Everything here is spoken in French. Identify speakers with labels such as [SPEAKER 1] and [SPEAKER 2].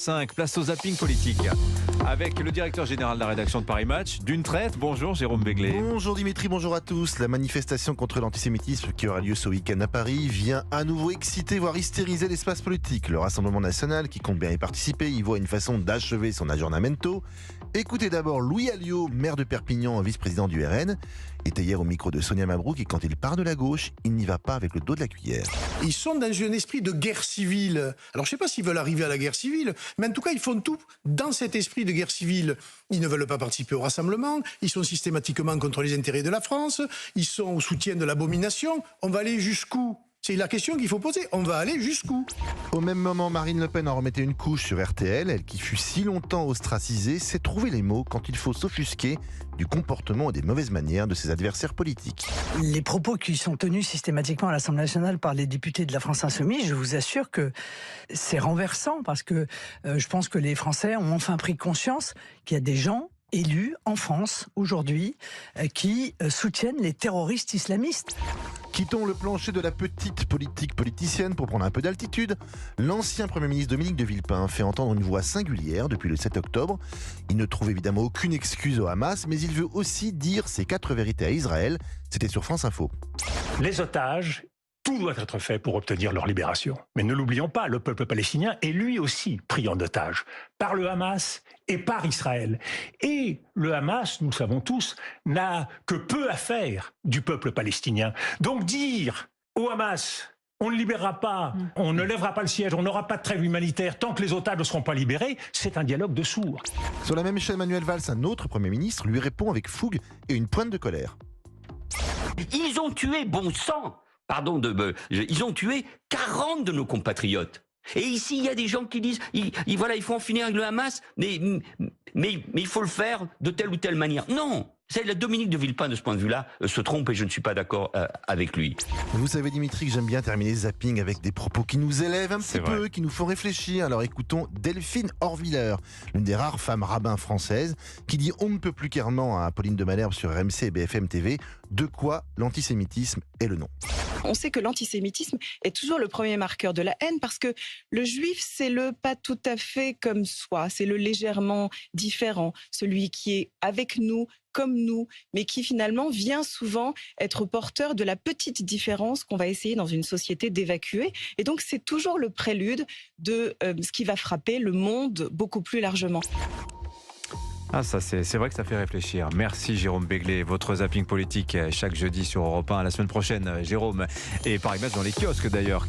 [SPEAKER 1] 5, place au zapping politique. Avec le directeur général de la rédaction de Paris Match, d'une traite. Bonjour Jérôme Béglé.
[SPEAKER 2] Bonjour Dimitri, bonjour à tous. La manifestation contre l'antisémitisme qui aura lieu ce week-end à Paris vient à nouveau exciter, voire hystériser l'espace politique. Le Rassemblement national, qui compte bien y participer, y voit une façon d'achever son aggiornamento. Écoutez d'abord Louis Alliot, maire de Perpignan, vice-président du RN, était hier au micro de Sonia Mabrouk et quand il part de la gauche, il n'y va pas avec le dos de la cuillère.
[SPEAKER 3] Ils sont dans un esprit de guerre civile. Alors je ne sais pas s'ils veulent arriver à la guerre civile, mais en tout cas ils font tout dans cet esprit de guerre civile. Ils ne veulent pas participer au rassemblement, ils sont systématiquement contre les intérêts de la France, ils sont au soutien de l'abomination. On va aller jusqu'où ? C'est la question qu'il faut poser. On va aller jusqu'où ?
[SPEAKER 2] Au même moment, Marine Le Pen en remettait une couche sur RTL. Elle qui fut si longtemps ostracisée sait trouver les mots quand il faut s'offusquer du comportement et des mauvaises manières de ses adversaires politiques.
[SPEAKER 4] Les propos qui sont tenus systématiquement à l'Assemblée nationale par les députés de la France Insoumise, je vous assure que c'est renversant parce que je pense que les Français ont enfin pris conscience qu'il y a des gens élus en France aujourd'hui qui soutiennent les terroristes islamistes.
[SPEAKER 2] Quittons le plancher de la petite politique politicienne pour prendre un peu d'altitude. L'ancien Premier ministre Dominique de Villepin fait entendre une voix singulière depuis le 7 octobre. Il ne trouve évidemment aucune excuse au Hamas, mais il veut aussi dire ses 4 vérités à Israël. C'était sur France Info.
[SPEAKER 5] Les otages, tout doit être fait pour obtenir leur libération. Mais ne l'oublions pas, le peuple palestinien est lui aussi pris en otage par le Hamas et par Israël. Et le Hamas, nous le savons tous, n'a que peu à faire du peuple palestinien. Donc dire au Hamas, on ne libérera pas, on ne lèvera pas le siège, on n'aura pas de trêve humanitaire tant que les otages ne seront pas libérés, c'est un dialogue de sourds.
[SPEAKER 2] Sur la même chaîne, Manuel Valls, un autre Premier ministre, lui répond avec fougue et une pointe de colère.
[SPEAKER 6] Ils ont tué, bon sang, ils ont tué 40 de nos compatriotes. Et ici, il y a des gens qui disent, il faut en finir avec le Hamas, mais il faut le faire de telle ou telle manière. Non, c'est Dominique de Villepin, de ce point de vue-là, se trompe et je ne suis pas d'accord avec lui.
[SPEAKER 2] Vous savez, Dimitri, que j'aime bien terminer les zappings avec des propos qui nous élèvent un petit peu, qui nous font réfléchir. Alors écoutons Delphine Horviller, l'une des rares femmes rabbins françaises, qui dit on ne peut plus clairement à Pauline de Malherbe sur RMC et BFM TV de quoi l'antisémitisme est le nom.
[SPEAKER 7] On sait que l'antisémitisme est toujours le premier marqueur de la haine parce que le juif, c'est le pas tout à fait comme soi, c'est le légèrement différent, celui qui est avec nous, comme nous, mais qui finalement vient souvent être porteur de la petite différence qu'on va essayer dans une société d'évacuer. Et donc c'est toujours le prélude de ce qui va frapper le monde beaucoup plus largement.
[SPEAKER 1] Ah, ça c'est vrai que ça fait réfléchir. Merci Jérôme Béglé. Votre zapping politique chaque jeudi sur Europe 1. À la semaine prochaine, Jérôme. Et Paris Match dans les kiosques d'ailleurs.